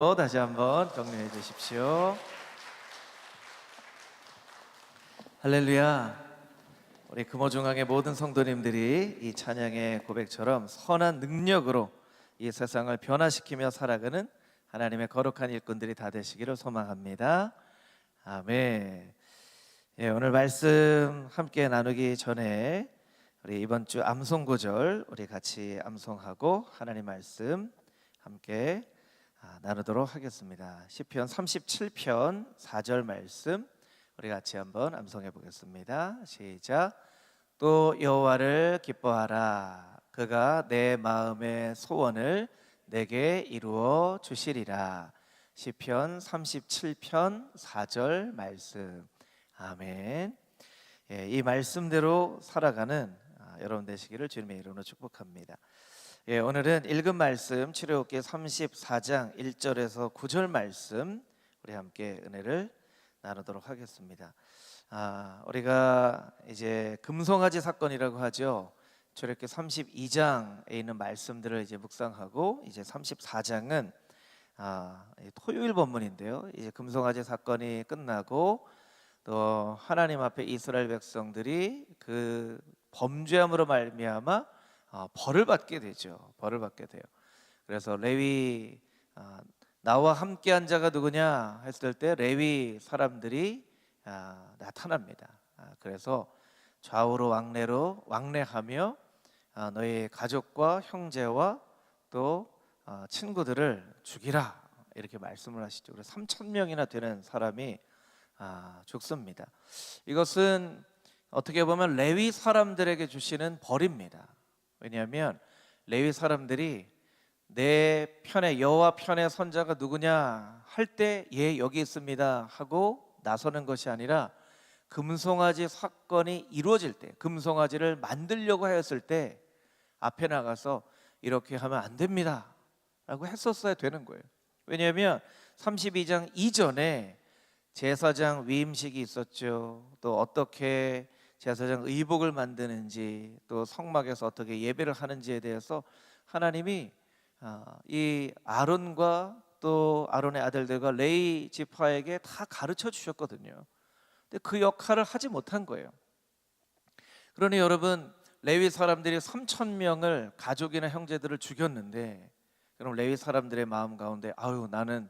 다시 한번 격려해 주십시오. 할렐루야. 우리 금호중앙의 모든 성도님들이 이 찬양의 고백처럼 선한 능력으로 이 세상을 변화시키며 살아가는 하나님의 거룩한 일꾼들이 다 되시기를 소망합니다. 아멘. 오늘 말씀 함께 나누기 전에 우리 이번 주 암송 구절 우리 같이 암송하고 하나님 말씀 함께 나누도록 하겠습니다. 시편 37편 4절 말씀 우리 같이 한번 암송해 보겠습니다. 시작. 또 여호와를 기뻐하라. 그가 내 마음의 소원을 내게 이루어 주시리라. 시편 37편 4절 말씀. 아멘. 이 말씀대로 살아가는 여러분 되시기를 주님의 이름으로 축복합니다. 오늘은 읽은 말씀 출애굽기 34장 1절에서 9절 말씀 우리 함께 은혜를 나누도록 하겠습니다. 우리가 이제 금송아지 사건이라고 하죠. 출애굽기 32장에 있는 말씀들을 이제 묵상하고 이제 34장은 토요일 본문인데요. 이제 금송아지 사건이 끝나고 또 하나님 앞에 이스라엘 백성들이 그 범죄함으로 말미암아 벌을 받게 되죠. 벌을 받게 돼요. 그래서 레위 나와 함께한 자가 누구냐 했을 때 레위 사람들이 나타납니다. 그래서 좌우로 왕래하며 너희 가족과 형제와 또 친구들을 죽이라 이렇게 말씀을 하시죠. 그래서 3,000명이나 되는 사람이 죽습니다. 이것은 어떻게 보면 레위 사람들에게 주시는 벌입니다. 왜냐하면 레위 사람들이 내 편에 여호와 편의 선자가 누구냐 할 때 여기 있습니다 하고 나서는 것이 아니라 금송아지 사건이 이루어질 때 금송아지를 만들려고 하였을 때 앞에 나가서 이렇게 하면 안 됩니다 라고 했었어야 되는 거예요. 왜냐하면 32장 이전에 제사장 위임식이 있었죠. 또 어떻게 제사장 의복을 만드는지 또 성막에서 어떻게 예배를 하는지에 대해서 하나님이 이 아론과 또 아론의 아들들과 레위 지파에게 다 가르쳐 주셨거든요. 근데 그 역할을 하지 못한 거예요. 그러니 여러분 레위 사람들이 3,000명을 가족이나 형제들을 죽였는데 그럼 레위 사람들의 마음 가운데 나는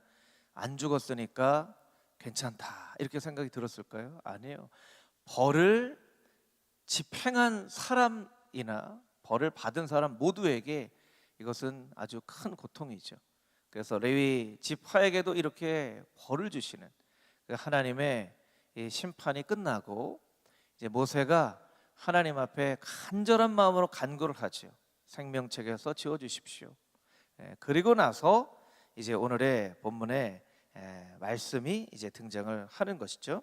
안 죽었으니까 괜찮다 이렇게 생각이 들었을까요? 아니에요. 벌을 집행한 사람이나 벌을 받은 사람 모두에게 이것은 아주 큰 고통이죠. 그래서 레위 지파에게도 이렇게 벌을 주시는 하나님의 이 심판이 끝나고 이제 모세가 하나님 앞에 간절한 마음으로 간구를 하죠. 생명책에서 지워 주십시오. 그리고 나서 이제 오늘의 본문에 말씀이 이제 등장을 하는 것이죠.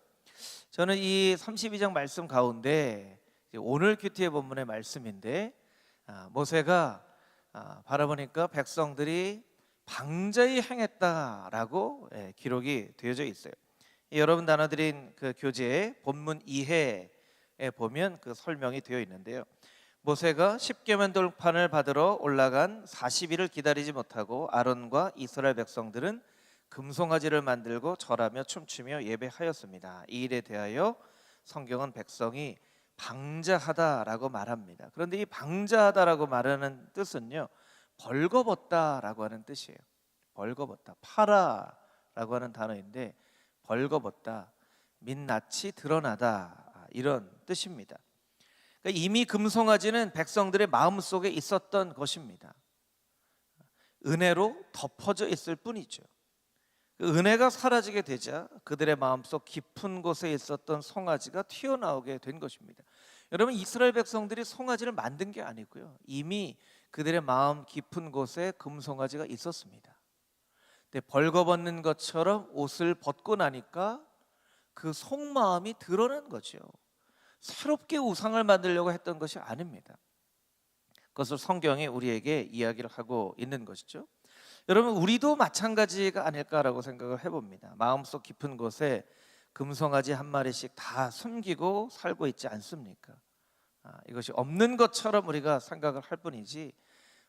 저는 이 32장 말씀 가운데 오늘 큐티의 본문의 말씀인데 모세가 바라보니까 백성들이 방자히 행했다라고 기록이 되어져 있어요. 여러분 나눠드린 그 교재 본문 2회에 보면 그 설명이 되어 있는데요. 모세가 십계명 돌판을 받으러 올라간 40일을 기다리지 못하고 아론과 이스라엘 백성들은 금송아지를 만들고 절하며 춤추며 예배하였습니다. 이 일에 대하여 성경은 백성이 방자하다라고 말합니다. 그런데 이 방자하다라고 말하는 뜻은요, 벌거벗다라고 하는 뜻이에요. 벌거벗다, 파라라고 하는 단어인데 벌거벗다, 민낯이 드러나다 이런 뜻입니다. 그러니까 이미 금송아지는 백성들의 마음속에 있었던 것입니다. 은혜로 덮어져 있을 뿐이죠. 그 은혜가 사라지게 되자 그들의 마음속 깊은 곳에 있었던 송아지가 튀어나오게 된 것입니다. 여러분 이스라엘 백성들이 송아지를 만든 게 아니고요, 이미 그들의 마음 깊은 곳에 금송아지가 있었습니다. 근데 벌거벗는 것처럼 옷을 벗고 나니까 그 속마음이 드러난 거죠. 새롭게 우상을 만들려고 했던 것이 아닙니다. 그것을 성경이 우리에게 이야기를 하고 있는 것이죠. 여러분 우리도 마찬가지가 아닐까라고 생각을 해봅니다. 마음속 깊은 곳에 금송아지 한 마리씩 다 숨기고 살고 있지 않습니까? 이것이 없는 것처럼 우리가 생각을 할 뿐이지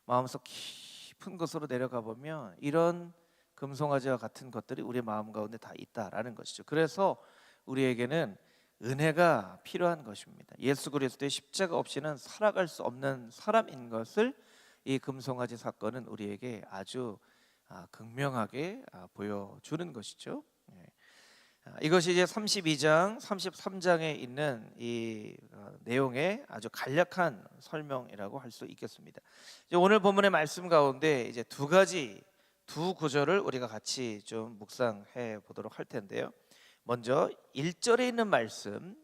마음속 깊은 곳으로 내려가 보면 이런 금송아지와 같은 것들이 우리 마음 가운데 다 있다라는 것이죠. 그래서 우리에게는 은혜가 필요한 것입니다. 예수 그리스도의 십자가 없이는 살아갈 수 없는 사람인 것을 이 금송아지 사건은 우리에게 아주 극명하게 보여주는 것이죠. 이것이 이제 32장, 33장에 있는 이 내용의 아주 간략한 설명이라고 할 수 있겠습니다. 이제 오늘 본문의 말씀 가운데 이제 두 구절을 우리가 같이 좀 묵상해 보도록 할 텐데요. 먼저 1절에 있는 말씀,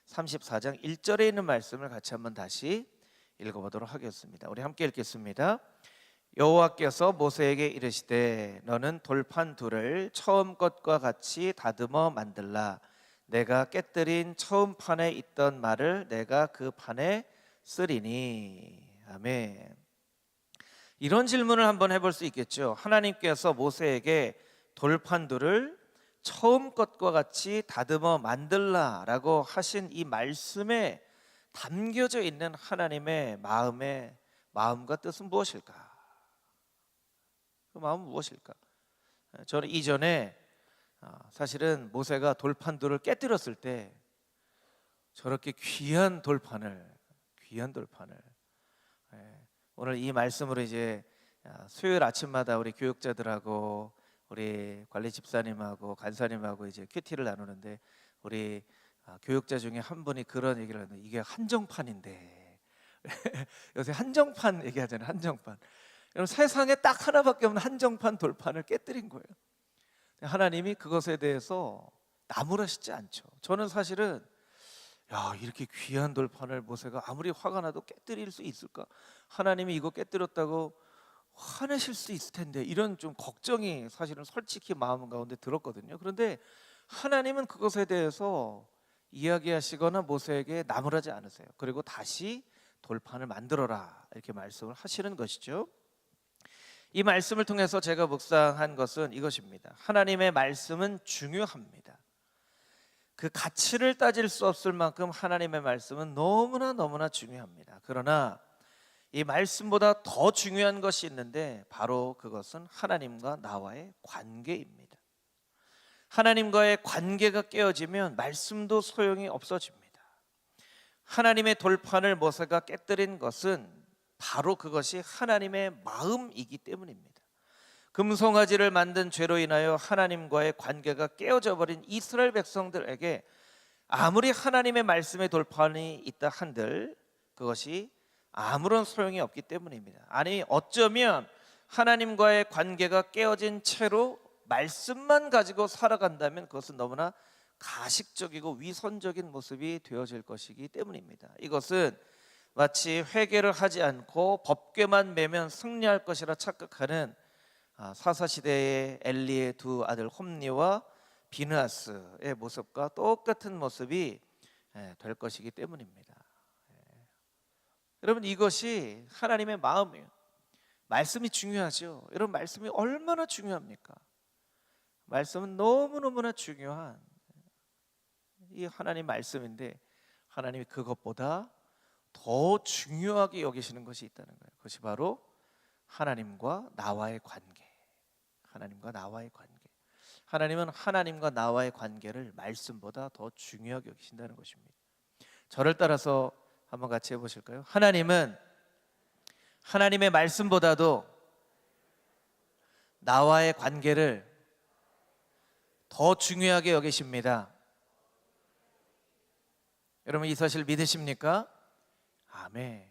34장 1절에 있는 말씀을 같이 한번 다시 읽어보도록 하겠습니다. 우리 함께 읽겠습니다. 여호와께서 모세에게 이르시되 너는 돌판 둘을 처음 것과 같이 다듬어 만들라. 내가 깨뜨린 처음 판에 있던 말을 내가 그 판에 쓰리니. 아멘. 이런 질문을 한번 해볼 수 있겠죠. 하나님께서 모세에게 돌판 둘을 처음 것과 같이 다듬어 만들라라고 하신 이 말씀에 담겨져 있는 하나님의 마음과 뜻은 무엇일까? 그 마음은 무엇일까? 저는 이전에 사실은 모세가 돌판들을 깨뜨렸을 때 저렇게 귀한 돌판을 오늘 이 말씀으로 이제 수요일 아침마다 우리 교육자들하고 우리 관리 집사님하고 간사님하고 이제 큐티를 나누는데 우리 교육자 중에 한 분이 그런 얘기를 하는데 이게 한정판인데 요새 한정판 얘기하잖아요. 한정판. 여러분 세상에 딱 하나밖에 없는 한정판 돌판을 깨뜨린 거예요. 하나님이 그것에 대해서 나무라시지 않죠. 저는 사실은 이렇게 귀한 돌판을 모세가 아무리 화가 나도 깨뜨릴 수 있을까? 하나님이 이거 깨뜨렸다고 화내실 수 있을 텐데 이런 좀 걱정이 사실은 솔직히 마음 가운데 들었거든요. 그런데 하나님은 그것에 대해서 이야기하시거나 모세에게 나무라지 않으세요. 그리고 다시 돌판을 만들어라 이렇게 말씀을 하시는 것이죠. 이 말씀을 통해서 제가 묵상한 것은 이것입니다. 하나님의 말씀은 중요합니다. 그 가치를 따질 수 없을 만큼 하나님의 말씀은 너무나 중요합니다. 그러나 이 말씀보다 더 중요한 것이 있는데 바로 그것은 하나님과 나와의 관계입니다. 하나님과의 관계가 깨어지면 말씀도 소용이 없어집니다. 하나님의 돌판을 모세가 깨뜨린 것은 바로 그것이 하나님의 마음이기 때문입니다. 금송아지를 만든 죄로 인하여 하나님과의 관계가 깨어져 버린 이스라엘 백성들에게 아무리 하나님의 말씀의 돌판이 있다 한들 그것이 아무런 소용이 없기 때문입니다. 아니 어쩌면 하나님과의 관계가 깨어진 채로 말씀만 가지고 살아간다면 그것은 너무나 가식적이고 위선적인 모습이 되어질 것이기 때문입니다. 이것은 마치 회개를 하지 않고 법궤만 매면 승리할 것이라 착각하는 사사시대의 엘리의 두 아들 홈니와 비느하스의 모습과 똑같은 모습이 될 것이기 때문입니다. 여러분 이것이 하나님의 마음이에요. 말씀이 중요하죠. 여러분 말씀이 얼마나 중요합니까? 말씀은 너무너무나 중요한 이 하나님 말씀인데 하나님이 그것보다 더 중요하게 여기시는 것이 있다는 거예요. 그것이 바로 하나님과 나와의 관계. 하나님과 나와의 관계. 하나님은 하나님과 나와의 관계를 말씀보다 더 중요하게 여기신다는 것입니다. 저를 따라서 한번 같이 해보실까요? 하나님은 하나님의 말씀보다도 나와의 관계를 더 중요하게 여기십니다. 여러분 이 사실 믿으십니까? 아멘.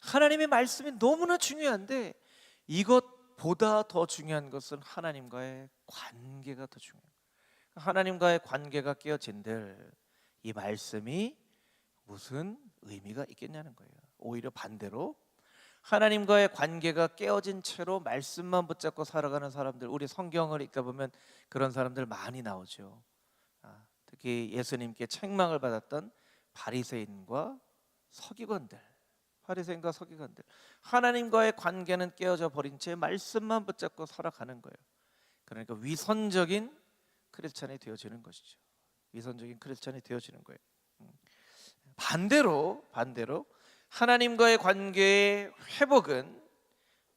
하나님의 말씀이 너무나 중요한데 이것보다 더 중요한 것은 하나님과의 관계가 더 중요해요. 하나님과의 관계가 깨어진들 이 말씀이 무슨 의미가 있겠냐는 거예요. 오히려 반대로 하나님과의 관계가 깨어진 채로 말씀만 붙잡고 살아가는 사람들, 우리 성경을 읽다 보면 그런 사람들 많이 나오죠. 특히 예수님께 책망을 받았던 바리새인과 서기관들, 하나님과의 관계는 깨어져 버린 채 말씀만 붙잡고 살아가는 거예요. 그러니까 위선적인 크리스찬이 되어지는 것이죠. 위선적인 크리스찬이 되어지는 거예요. 반대로 하나님과의 관계의 회복은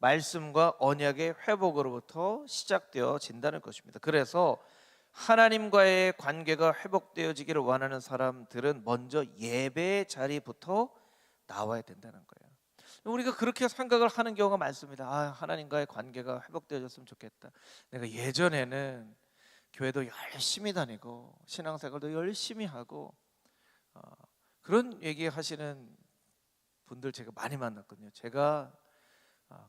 말씀과 언약의 회복으로부터 시작되어진다는 것입니다. 그래서 하나님과의 관계가 회복되어지기를 원하는 사람들은 먼저 예배의 자리부터 나와야 된다는 거예요. 우리가 그렇게 생각을 하는 경우가 많습니다. 하나님과의 관계가 회복되어졌으면 좋겠다. 내가 예전에는 교회도 열심히 다니고 신앙생활도 열심히 하고 그런 얘기하시는 분들 제가 많이 만났거든요. 제가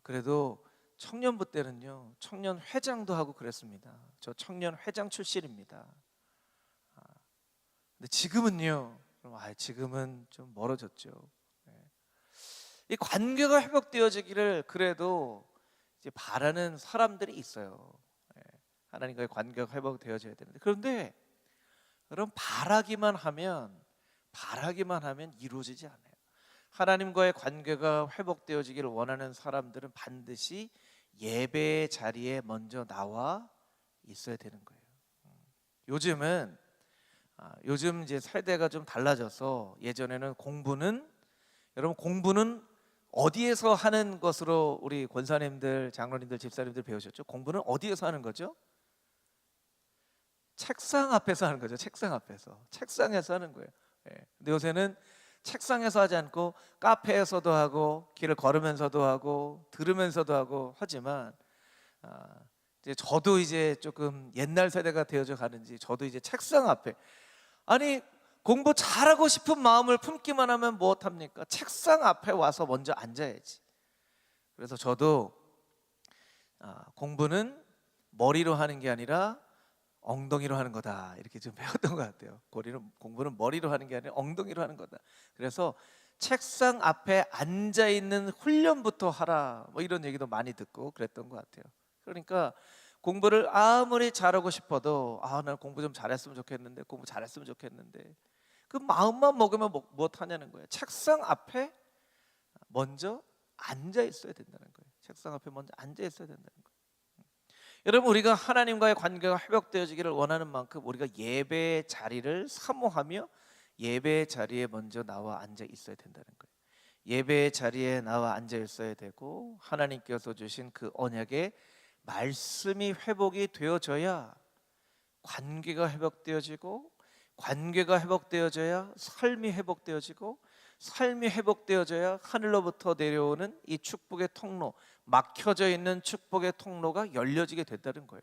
그래도 청년부 때는요, 청년 회장도 하고 그랬습니다. 저 청년 회장 출신입니다. 근데 지금은요, 지금은 좀 멀어졌죠. 이 관계가 회복되어지기를 그래도 이제 바라는 사람들이 있어요. 하나님과의 관계가 회복되어져야 되는데, 그런데 여러분, 바라기만 하면 이루어지지 않아요. 하나님과의 관계가 회복되어지기를 원하는 사람들은 반드시 예배의 자리에 먼저 나와 있어야 되는 거예요. 요즘 이제 세대가 좀 달라져서 예전에는 공부는 어디에서 하는 것으로 우리 권사님들, 장로님들, 집사님들 배우셨죠? 공부는 어디에서 하는 거죠? 책상 앞에서 하는 거죠. 책상에서 하는 거예요. 근데 요새는 책상에서 하지 않고 카페에서도 하고 길을 걸으면서도 하고 들으면서도 하고 하지만 이제 저도 이제 조금 옛날 세대가 되어져 가는지 저도 이제 책상 앞에 공부 잘하고 싶은 마음을 품기만 하면 무엇합니까? 책상 앞에 와서 먼저 앉아야지. 그래서 저도 공부는 머리로 하는 게 아니라 엉덩이로 하는 거다, 이렇게 좀 배웠던 것 같아요. 공부는 머리로 하는 게 아니라 엉덩이로 하는 거다. 그래서 책상 앞에 앉아 있는 훈련부터 하라, 뭐 이런 얘기도 많이 듣고 그랬던 것 같아요. 그러니까 공부를 아무리 잘하고 싶어도 난 공부 좀 잘했으면 좋겠는데, 그 마음만 먹으면 못하냐는 거예요. 책상 앞에 먼저 앉아 있어야 된다는 거예요. 책상 앞에 먼저 앉아 있어야 된다는 거예요. 여러분, 우리가 하나님과의 관계가 회복되어지기를 원하는 만큼 우리가 예배의 자리를 사모하며 예배의 자리에 먼저 나와 앉아 있어야 된다는 거예요. 예배의 자리에 나와 앉아 있어야 되고, 하나님께서 주신 그 언약의 말씀이 회복이 되어져야 관계가 회복되어지고, 관계가 회복되어져야 삶이 회복되어지고, 삶이 회복되어져야 하늘로부터 내려오는 이 축복의 통로, 막혀져 있는 축복의 통로가 열려지게 된다는 거예요.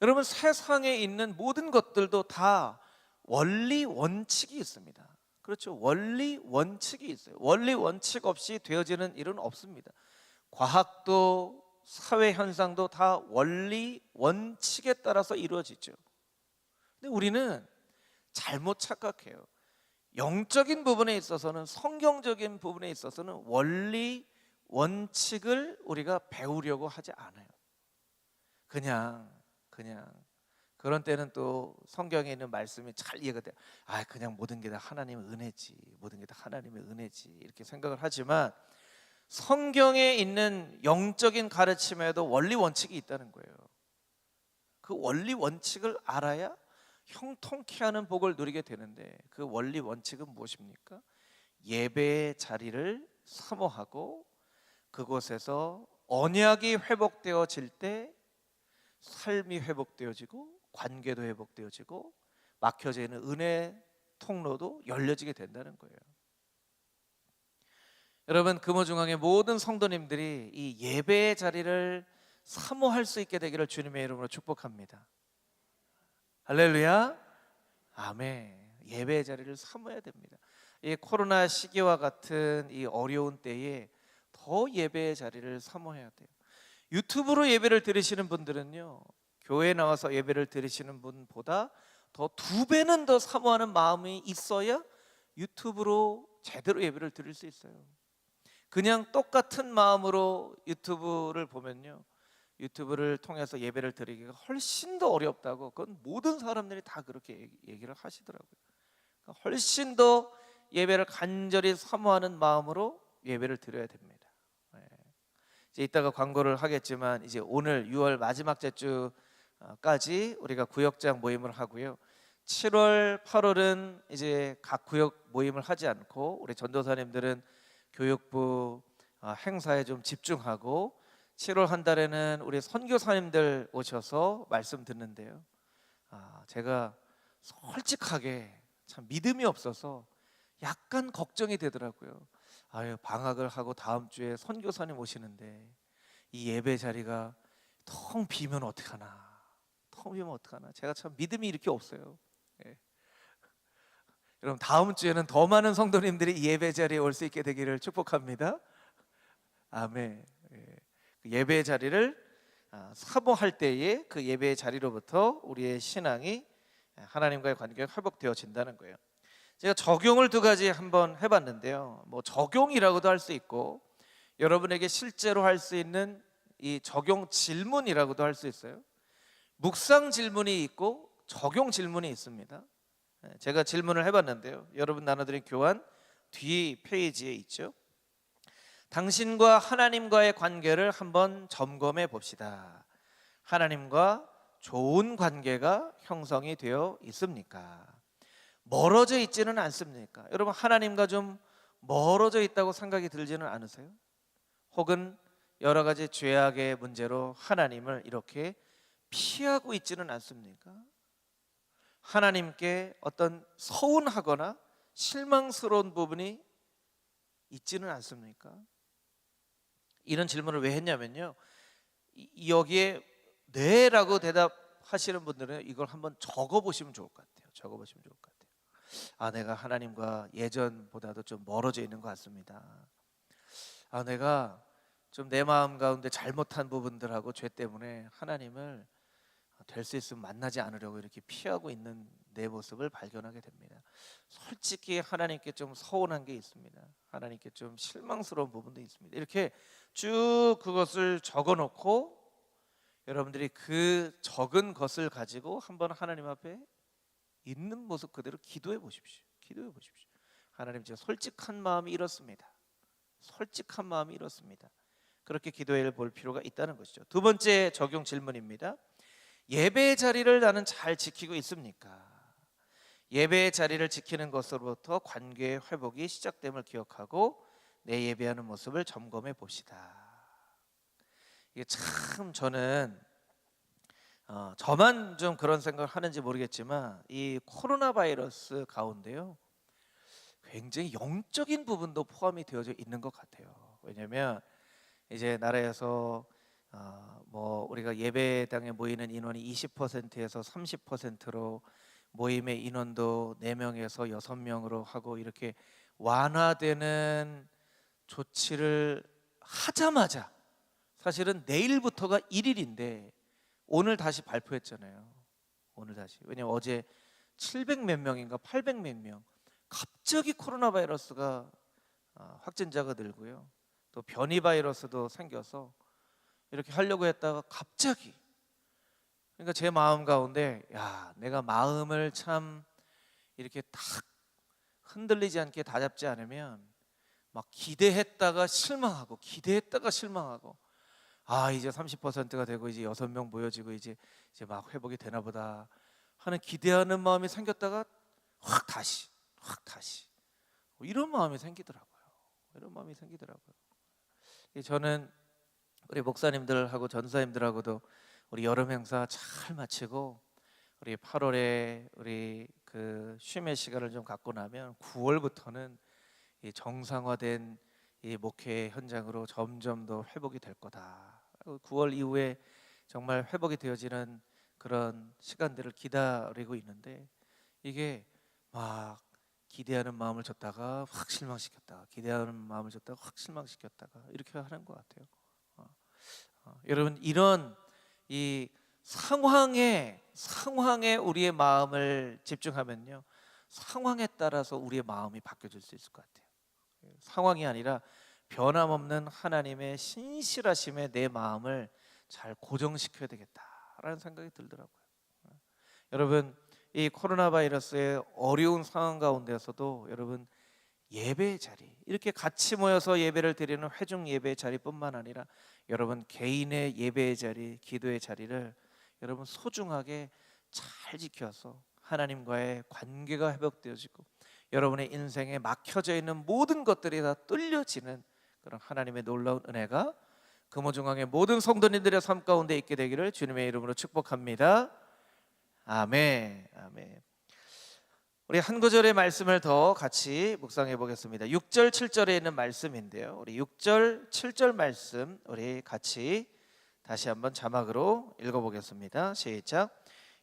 여러분, 세상에 있는 모든 것들도 다 원리 원칙이 있습니다. 그렇죠? 원리 원칙이 있어요. 원리 원칙 없이 되어지는 일은 없습니다. 과학도 사회 현상도 다 원리 원칙에 따라서 이루어지죠. 근데 우리는 잘못 착각해요. 영적인 부분에 있어서는, 성경적인 부분에 있어서는 원리 원칙을 우리가 배우려고 하지 않아요. 그냥 그런 때는 또 성경에 있는 말씀이 잘 이해가 돼요. 그냥 모든 게 다 하나님의 은혜지, 이렇게 생각을 하지만 성경에 있는 영적인 가르침에도 원리 원칙이 있다는 거예요. 그 원리 원칙을 알아야 형통케 하는 복을 누리게 되는데, 그 원리 원칙은 무엇입니까? 예배의 자리를 사모하고 그곳에서 언약이 회복되어질 때 삶이 회복되어지고, 관계도 회복되어지고, 막혀져 있는 은혜 통로도 열려지게 된다는 거예요. 여러분, 금호중앙의 모든 성도님들이 이 예배의 자리를 사모할 수 있게 되기를 주님의 이름으로 축복합니다. 할렐루야, 아멘. 예배의 자리를 사모해야 됩니다. 이 코로나 시기와 같은 이 어려운 때에 더 예배의 자리를 사모해야 돼요. 유튜브로 예배를 드리시는 분들은요, 교회에 나와서 예배를 드리시는 분보다 더 2배는 더 사모하는 마음이 있어야 유튜브로 제대로 예배를 드릴 수 있어요. 그냥 똑같은 마음으로 유튜브를 보면요, 유튜브를 통해서 예배를 드리기가 훨씬 더 어렵다고, 그건 모든 사람들이 다 그렇게 얘기를 하시더라고요. 그러니까 훨씬 더 예배를 간절히 사모하는 마음으로 예배를 드려야 됩니다. 이제 이따가 광고를 하겠지만, 이제 오늘 6월 마지막 주까지 우리가 구역장 모임을 하고요. 7월, 8월은 이제 각 구역 모임을 하지 않고 우리 전도사님들은 교육부 행사에 좀 집중하고 7월 한 달에는 우리 선교사님들 오셔서 말씀 듣는데요. 제가 솔직하게 참 믿음이 없어서 약간 걱정이 되더라고요. 아유, 방학을 하고 다음 주에 선교사님 오시는데 이 예배 자리가 텅 비면 어떡하나. 텅 비면 어떡하나. 제가 참 믿음이 이렇게 없어요. 예. 여러분, 다음 주에는 더 많은 성도님들이 이 예배 자리에 올 수 있게 되기를 축복합니다. 아멘. 그 예배 자리를 사모할 때에 그 예배 자리로부터 우리의 신앙이 하나님과의 관계가 회복되어진다는 거예요. 제가 적용을 두 가지 한번 해봤는데요. 뭐 적용이라고도 할 수 있고 여러분에게 실제로 할 수 있는 이 적용 질문이라고도 할 수 있어요. 묵상 질문이 있고 적용 질문이 있습니다. 제가 질문을 해봤는데요. 여러분 나눠드린 교환 뒤 페이지에 있죠. 당신과 하나님과의 관계를 한번 점검해 봅시다. 하나님과 좋은 관계가 형성이 되어 있습니까? 멀어져 있지는 않습니까? 여러분, 하나님과 좀 멀어져 있다고 생각이 들지는 않으세요? 혹은 여러 가지 죄악의 문제로 하나님을 이렇게 피하고 있지는 않습니까? 하나님께 어떤 서운하거나 실망스러운 부분이 있지는 않습니까? 이런 질문을 왜 했냐면요, 여기에 네라고 대답하시는 분들은 이걸 한번 적어보시면 좋을 것 같아요. 적어보시면 좋을 것 같아요. 내가 하나님과 예전보다도 좀 멀어져 있는 것 같습니다. 내가 좀 내 마음 가운데 잘못한 부분들하고 죄 때문에 하나님을 될 수 있으면 만나지 않으려고 이렇게 피하고 있는 내 모습을 발견하게 됩니다. 솔직히 하나님께 좀 서운한 게 있습니다. 하나님께 좀 실망스러운 부분도 있습니다. 이렇게 쭉 그것을 적어놓고 여러분들이 그 적은 것을 가지고 한번 하나님 앞에 있는 모습 그대로 기도해 보십시오. 기도해 보십시오. 하나님, 제가 솔직한 마음이 이렇습니다. 솔직한 마음이 이렇습니다. 그렇게 기도해 볼 필요가 있다는 것이죠. 두 번째 적용 질문입니다. 예배의 자리를 나는 잘 지키고 있습니까? 예배의 자리를 지키는 것으로부터 관계의 회복이 시작됨을 기억하고 내 예배하는 모습을 점검해 봅시다. 이게 참 저는 저만 좀 그런 생각을 하는지 모르겠지만 이 코로나 바이러스 가운데요, 굉장히 영적인 부분도 포함이 되어져 있는 것 같아요. 왜냐하면 이제 나라에서 뭐 우리가 예배당에 모이는 인원이 20%에서 30%로 모임의 인원도 4명에서 6명으로 하고 이렇게 완화되는 조치를 하자마자, 사실은 내일부터가 1일인데 오늘 다시 발표했잖아요. 오늘 다시. 왜냐면 어제 700 몇 명인가 800 몇 명 갑자기 코로나 바이러스가 확진자가 늘고요, 또 변이 바이러스도 생겨서 이렇게 하려고 했다가 갑자기, 그러니까 제 마음 가운데 내가 마음을 참 이렇게 딱 흔들리지 않게 다잡지 않으면 막 기대했다가 실망하고 기대했다가 실망하고 이제 30%가 되고 이제 6명 모여지고 이제 막 회복이 되나 보다 하는 기대하는 마음이 생겼다가 확 다시 이런 마음이 생기더라고요. 이런 마음이 생기더라고요. 저는 우리 목사님들하고 전사님들하고도 우리 여름 행사 잘 마치고 우리 8월에 우리 그 쉼의 시간을 좀 갖고 나면 9월부터는 이 정상화된 이 목회 현장으로 점점 더 회복이 될 거다. 9월 이후에 정말 회복이 되어지는 그런 시간들을 기다리고 있는데, 이게 막 기대하는 마음을 줬다가 확 실망시켰다가 기대하는 마음을 줬다가 확 실망시켰다가 이렇게 하는 것 같아요. 여러분, 이런 이 상황에 우리의 마음을 집중하면요, 상황에 따라서 우리의 마음이 바뀌어질 수 있을 것 같아요. 상황이 아니라 변함없는 하나님의 신실하심에 내 마음을 잘 고정시켜야 되겠다라는 생각이 들더라고요. 여러분, 이 코로나 바이러스의 어려운 상황 가운데서도 여러분, 예배의 자리, 이렇게 같이 모여서 예배를 드리는 회중 예배의 자리뿐만 아니라 여러분 개인의 예배의 자리, 기도의 자리를 여러분 소중하게 잘 지켜서 하나님과의 관계가 회복되어지고 여러분의 인생에 막혀져 있는 모든 것들이 다 뚫려지는 그런 하나님의 놀라운 은혜가 금호중앙의 모든 성도님들의 삶 가운데 있게 되기를 주님의 이름으로 축복합니다. 아멘. 아멘. 우리 한 구절의 말씀을 더 같이 묵상해 보겠습니다. 6절 7절에 있는 말씀인데요, 우리 6절 7절 말씀 우리 같이 다시 한번 자막으로 읽어보겠습니다. 시작.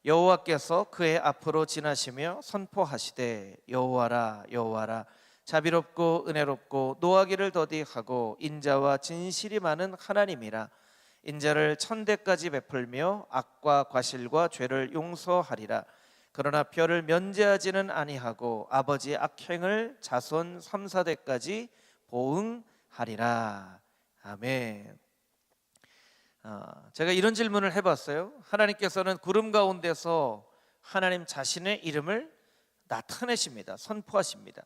여호와께서 그의 앞으로 지나시며 선포하시되 여호와라 여호와라 자비롭고 은혜롭고 노하기를 더디하고 인자와 진실이 많은 하나님이라. 인자를 천대까지 베풀며 악과 과실과 죄를 용서하리라. 그러나 뼈를 면제하지는 아니하고 아버지의 악행을 자손 3, 4대까지 보응하리라. 아멘. 제가 이런 질문을 해봤어요. 하나님께서는 구름 가운데서 하나님 자신의 이름을 나타내십니다. 선포하십니다.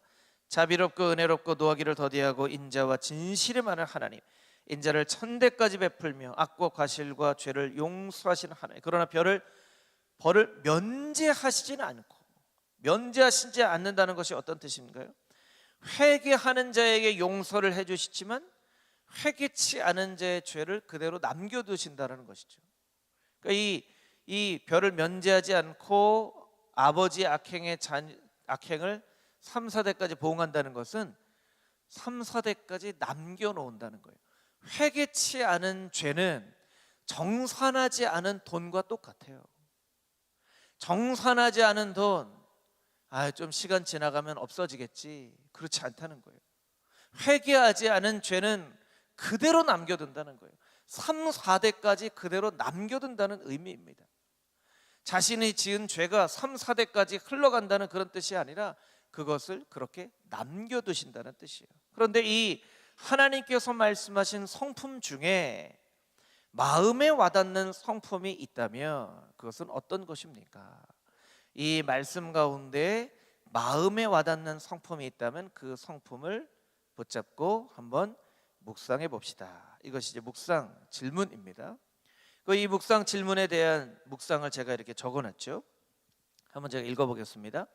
자비롭고 은혜롭고 노하기를 더디하고 인자와 진실이 많은 하나님, 인자를 천대까지 베풀며 악과 과실과 죄를 용서하시는 하나님. 그러나 벌을 면제하시지는 않고, 면제하시지 않는다는 것이 어떤 뜻인가요? 회개하는 자에게 용서를 해주시지만 회개치 않은 자의 죄를 그대로 남겨두신다는 것이죠. 그러니까 이 별을 면제하지 않고 아버지의 악행을 3, 4대까지 보응한다는 것은 3, 4대까지 남겨놓는다는 거예요. 회개치 않은 죄는 정산하지 않은 돈과 똑같아요. 정산하지 않은 돈, 좀 시간 지나가면 없어지겠지, 그렇지 않다는 거예요. 회개하지 않은 죄는 그대로 남겨둔다는 거예요. 3, 4대까지 그대로 남겨둔다는 의미입니다. 자신이 지은 죄가 3, 4대까지 흘러간다는 그런 뜻이 아니라 그것을 그렇게 남겨두신다는 뜻이에요. 그런데 이 하나님께서 말씀하신 성품 중에 마음에 와닿는 성품이 있다면 그것은 어떤 것입니까? 이 말씀 가운데 마음에 와닿는 성품이 있다면 그 성품을 붙잡고 한번 묵상해 봅시다. 이것이 이제 묵상 질문입니다. 이 묵상 질문에 대한 묵상을 제가 이렇게 적어놨죠. 한번 제가 읽어보겠습니다.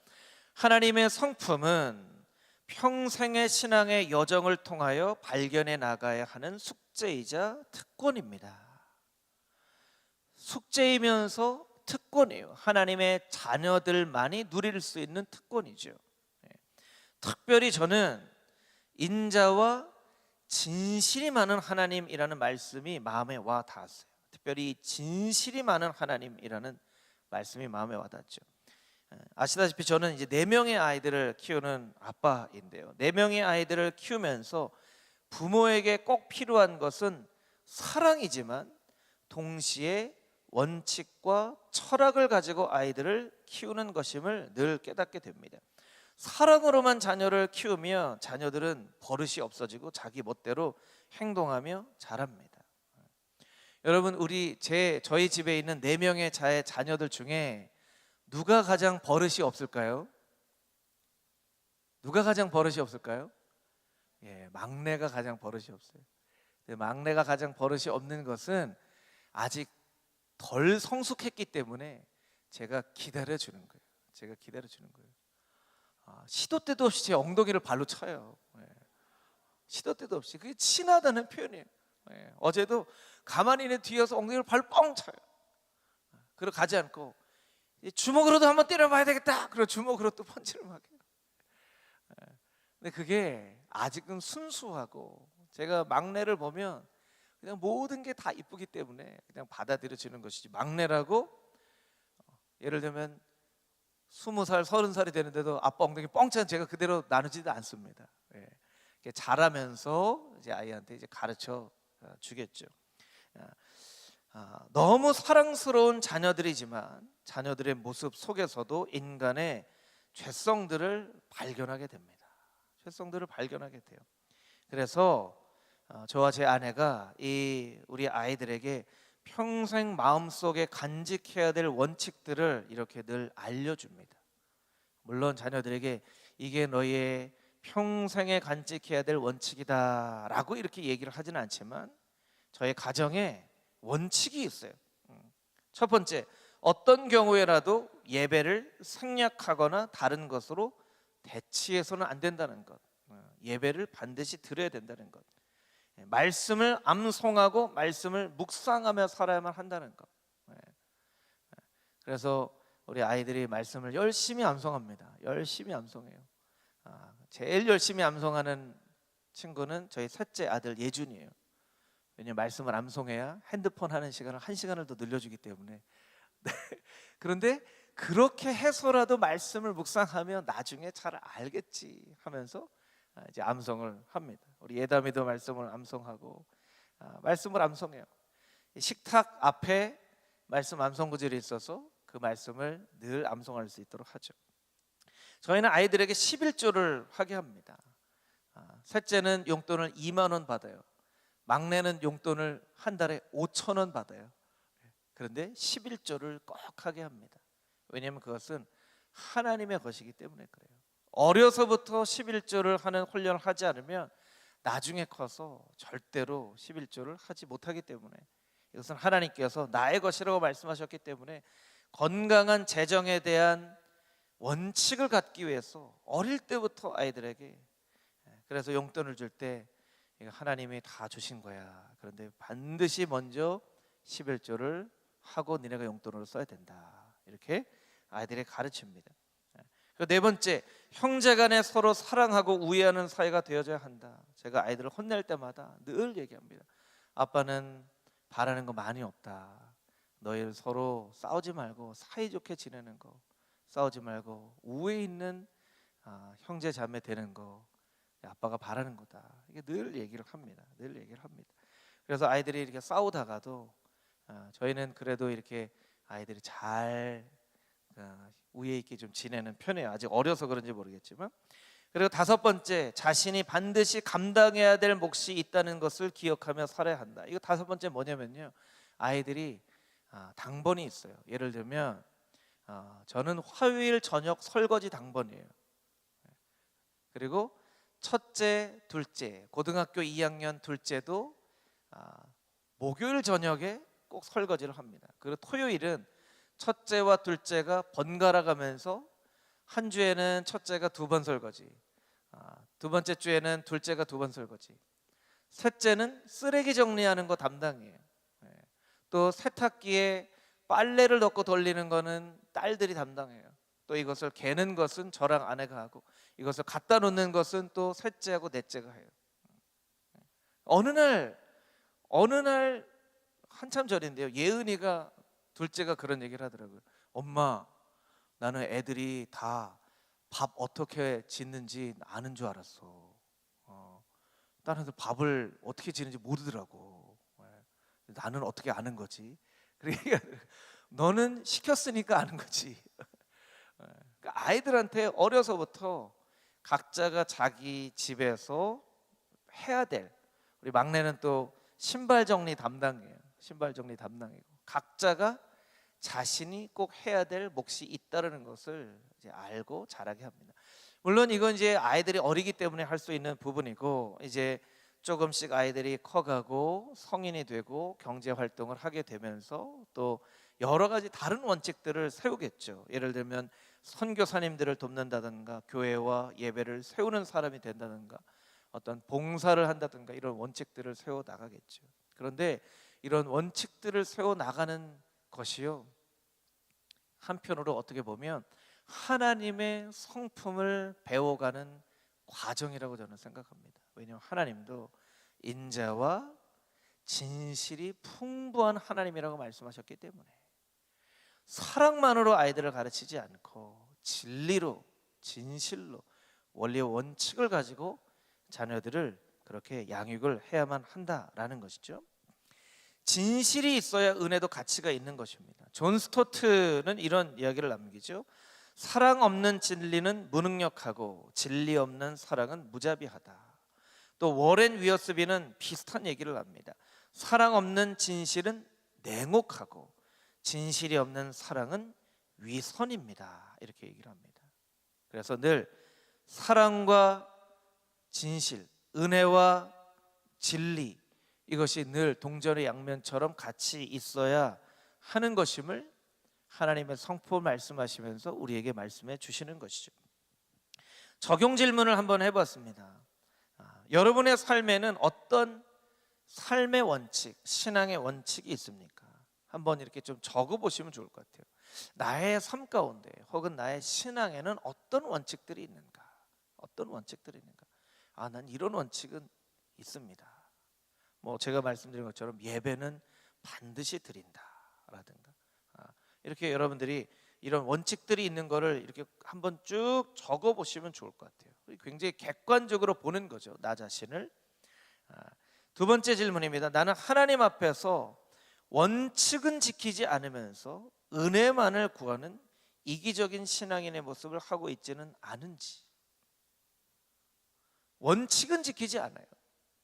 하나님의 성품은 평생의 신앙의 여정을 통하여 발견해 나가야 하는 숙제이자 특권입니다. 숙제이면서 특권이에요. 하나님의 자녀들만이 누릴 수 있는 특권이죠. 특별히 저는 인자와 진실이 많은 하나님이라는 말씀이 마음에 와 닿았어요. 특별히 진실이 많은 하나님이라는 말씀이 마음에 와 닿죠. 아시다시피 저는 이제 4명의 아이들을 키우는 아빠인데요, 4명의 아이들을 키우면서 부모에게 꼭 필요한 것은 사랑이지만 동시에 원칙과 철학을 가지고 아이들을 키우는 것임을 늘 깨닫게 됩니다. 사랑으로만 자녀를 키우면 자녀들은 버릇이 없어지고 자기 멋대로 행동하며 자랍니다. 여러분, 저희 집에 있는 4명의 자녀들 중에 누가 가장 버릇이 없을까요? 누가 가장 버릇이 없을까요? 막내가 가장 버릇이 없어요. 막내가 가장 버릇이 없는 것은 아직 덜 성숙했기 때문에 제가 기다려주는 거예요. 시도 때도 없이 제 엉덩이를 발로 쳐요. 시도 때도 없이. 그게 친하다는 표현이에요. 어제도 가만히 있는 뒤에서 엉덩이를 발로 뻥 쳐요. 그리고 가지 않고 주먹으로도 한번 때려봐야 되겠다. 그리고 주먹으로 또 펀치를 막 해요. 근데 그게 아직은 순수하고, 제가 막내를 보면 그냥 모든 게 다 이쁘기 때문에 그냥 받아들여지는 것이지, 막내라고 예를 들면 20살, 30살이 되는데도 아빠 엉덩이 뻥찬 제가 그대로 나누지도 않습니다. 자라면서 이제 아이한테 이제 가르쳐 주겠죠. 너무 사랑스러운 자녀들이지만 자녀들의 모습 속에서도 인간의 죄성들을 발견하게 됩니다. 죄성들을 발견하게 돼요. 그래서 저와 제 아내가 우리 아이들에게 평생 마음속에 간직해야 될 원칙들을 이렇게 늘 알려줍니다. 물론 자녀들에게 이게 너의 평생에 간직해야 될 원칙이다 라고 이렇게 얘기를 하지는 않지만 저의 가정에 원칙이 있어요. 첫 번째, 어떤 경우에라도 예배를 생략하거나 다른 것으로 대치해서는 안 된다는 것, 예배를 반드시 드려야 된다는 것. 말씀을 암송하고 말씀을 묵상하며 살아야만 한다는 것. 그래서 우리 아이들이 말씀을 열심히 암송합니다. 열심히 암송해요. 제일 열심히 암송하는 친구는 저희 셋째 아들 예준이에요. 왜냐하면 말씀을 암송해야 핸드폰 하는 시간을 1시간을 더 늘려주기 때문에. 그런데 그렇게 해서라도 말씀을 묵상하면 나중에 잘 알겠지 하면서 이제 암송을 합니다. 우리 예담이도 말씀을 암송하고 말씀을 암송해요. 식탁 앞에 말씀 암송 구절이 있어서 그 말씀을 늘 암송할 수 있도록 하죠. 저희는 아이들에게 11조를 하게 합니다. 셋째는 용돈을 2만 원 받아요. 막내는 용돈을 한 달에 5천 원 받아요. 그런데 11조를 꼭 하게 합니다. 왜냐하면 그것은 하나님의 것이기 때문에 그래요. 어려서부터 11조를 하는 훈련을 하지 않으면 나중에 커서 절대로 11조를 하지 못하기 때문에, 이것은 하나님께서 나의 것이라고 말씀하셨기 때문에 건강한 재정에 대한 원칙을 갖기 위해서 어릴 때부터 아이들에게, 그래서 용돈을 줄 때 하나님이 다 주신 거야, 그런데 반드시 먼저 11조를 하고 니네가 용돈으로 써야 된다, 이렇게 아이들에게 가르칩니다. 네 번째, 형제간에 서로 사랑하고 우애하는 사이가 되어져야 한다. 제가 아이들을 혼낼 때마다 늘 얘기합니다. 아빠는 바라는 거 많이 없다. 너희 서로 싸우지 말고 사이좋게 지내는 거, 싸우지 말고 우애 있는 형제 자매 되는 거, 아빠가 바라는 거다. 이게 늘 얘기를 합니다. 늘 얘기를 합니다. 그래서 아이들이 이렇게 싸우다가도 저희는 그래도 이렇게 아이들이 잘 우애 있게 좀 지내는 편이에요. 아직 어려서 그런지 모르겠지만. 그리고 다섯 번째, 자신이 반드시 감당해야 될 몫이 있다는 것을 기억하며 살아야 한다. 이거 다섯 번째 뭐냐면요, 아이들이 당번이 있어요. 예를 들면 저는 화요일 저녁 설거지 당번이에요. 그리고 첫째, 둘째, 고등학교 2학년 둘째도 목요일 저녁에 꼭 설거지를 합니다. 그리고 토요일은 첫째와 둘째가 번갈아 가면서 한 주에는 첫째가 2번 설거지, 두 번째 주에는 둘째가 2번 설거지, 셋째는 쓰레기 정리하는 거 담당이에요. 또 세탁기에 빨래를 넣고 돌리는 거는 딸들이 담당해요. 또 이것을 개는 것은 저랑 아내가 하고, 이것을 갖다 놓는 것은 또 셋째하고 넷째가 해요. 어느 날 한참 전인데요, 예은이가, 둘째가 그런 얘기를 하더라고요. 엄마, 나는 애들이 다 밥 어떻게 짓는지 아는 줄 알았어. 다른 애들 밥을 어떻게 짓는지 모르더라고. 나는 어떻게 아는 거지? 그러니까 너는 시켰으니까 아는 거지. 그러니까 아이들한테 어려서부터 각자가 자기 집에서 해야 될, 우리 막내는 또 신발 정리 담당이에요. 신발 정리 담당이고, 각자가 자신이 꼭 해야 될 몫이 있다는 것을 이제 알고 자라게 합니다. 물론 이건 이제 아이들이 어리기 때문에 할 수 있는 부분이고, 이제 조금씩 아이들이 커가고 성인이 되고 경제 활동을 하게 되면서 또 여러 가지 다른 원칙들을 세우겠죠. 예를 들면 선교사님들을 돕는다든가, 교회와 예배를 세우는 사람이 된다든가, 어떤 봉사를 한다든가, 이런 원칙들을 세워 나가겠죠. 그런데 이런 원칙들을 세워 나가는 것이요, 한편으로 어떻게 보면 하나님의 성품을 배워가는 과정이라고 저는 생각합니다. 왜냐하면 하나님도 인자와 진실이 풍부한 하나님이라고 말씀하셨기 때문에, 사랑만으로 아이들을 가르치지 않고 진리로, 진실로, 원리와 원칙을 가지고 자녀들을 그렇게 양육을 해야만 한다라는 것이죠. 진실이 있어야 은혜도 가치가 있는 것입니다. 존 스토트는 이런 이야기를 남기죠. 사랑 없는 진리는 무능력하고 진리 없는 사랑은 무자비하다. 또 워렌 위어스비는 비슷한 얘기를 합니다. 사랑 없는 진실은 냉혹하고 진실이 없는 사랑은 위선입니다, 이렇게 얘기를 합니다. 그래서 늘 사랑과 진실, 은혜와 진리, 이것이 늘 동전의 양면처럼 같이 있어야 하는 것임을 하나님의 성품을 말씀하시면서 우리에게 말씀해 주시는 것이죠. 적용 질문을 한번 해봤습니다. 여러분의 삶에는 어떤 삶의 원칙, 신앙의 원칙이 있습니까? 한번 이렇게 좀 적어 보시면 좋을 것 같아요. 나의 삶 가운데 혹은 나의 신앙에는 어떤 원칙들이 있는가? 어떤 원칙들이 있는가? 아, 난 이런 원칙은 있습니다. 뭐 제가 말씀드린 것처럼 예배는 반드시 드린다라든가, 이렇게 여러분들이 이런 원칙들이 있는 거를 이렇게 한번 쭉 적어 보시면 좋을 것 같아요. 굉장히 객관적으로 보는 거죠, 나 자신을. 두 번째 질문입니다. 나는 하나님 앞에서 원칙은 지키지 않으면서 은혜만을 구하는 이기적인 신앙인의 모습을 하고 있지는 않은지. 원칙은 지키지 않아요.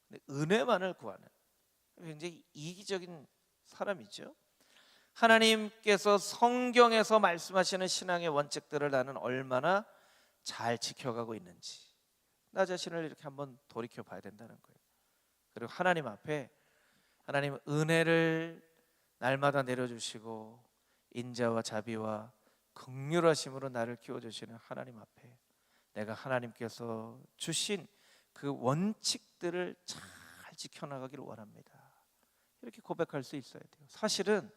근데 은혜만을 구하는 굉장히 이기적인 사람이죠. 하나님께서 성경에서 말씀하시는 신앙의 원칙들을 나는 얼마나 잘 지켜가고 있는지 나 자신을 이렇게 한번 돌이켜 봐야 된다는 거예요. 그리고 하나님 앞에, 하나님 은혜를 날마다 내려주시고 인자와 자비와 긍휼하심으로 나를 키워주시는 하나님 앞에 내가 하나님께서 주신 그 원칙들을 잘 지켜나가기를 원합니다. 이렇게 고백할 수 있어야 돼요. 사실은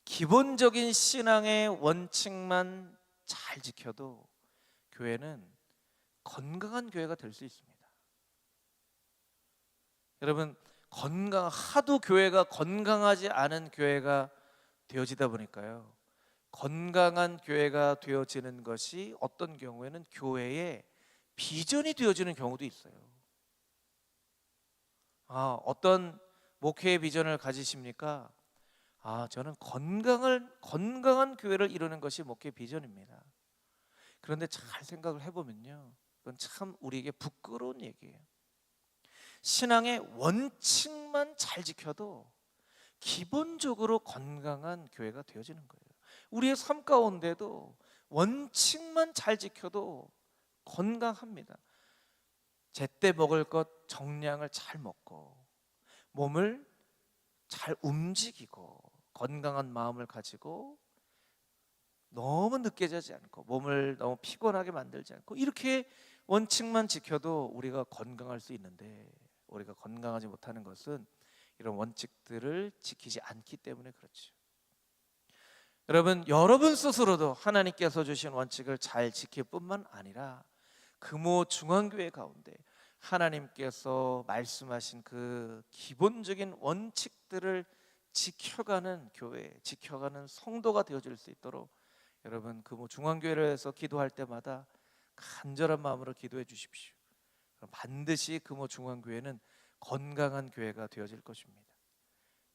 기본적인 신앙의 원칙만 잘 지켜도 교회는 건강한 교회가 될 수 있습니다. 여러분, 하도 교회가 건강하지 않은 교회가 되어지다 보니까요, 건강한 교회가 되어지는 것이 어떤 경우에는 교회의 비전이 되어지는 경우도 있어요. 어떤 목회의 비전을 가지십니까? 저는 건강한 교회를 이루는 것이 목회 비전입니다. 그런데 잘 생각을 해보면요, 그건 참 우리에게 부끄러운 얘기예요. 신앙의 원칙만 잘 지켜도 기본적으로 건강한 교회가 되어지는 거예요. 우리의 삶 가운데도 원칙만 잘 지켜도 건강합니다. 제때 먹을 것 정량을 잘 먹고 몸을 잘 움직이고 건강한 마음을 가지고 너무 늦게 자지 않고 몸을 너무 피곤하게 만들지 않고 이렇게 원칙만 지켜도 우리가 건강할 수 있는데, 우리가 건강하지 못하는 것은 이런 원칙들을 지키지 않기 때문에 그렇죠. 여러분 스스로도 하나님께서 주신 원칙을 잘 지킬 뿐만 아니라 금호 중앙교회 가운데 하나님께서 말씀하신 그 기본적인 원칙들을 지켜가는 교회, 지켜가는 성도가 되어질 수 있도록 여러분 금호 중앙교회에서 기도할 때마다 간절한 마음으로 기도해 주십시오. 반드시 금호 중앙교회는 건강한 교회가 되어질 것입니다.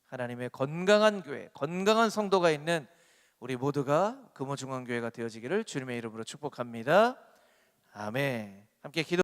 하나님의 건강한 교회, 건강한 성도가 있는 우리 모두가 금호 중앙교회가 되어지기를 주님의 이름으로 축복합니다. 아멘. 함께 기도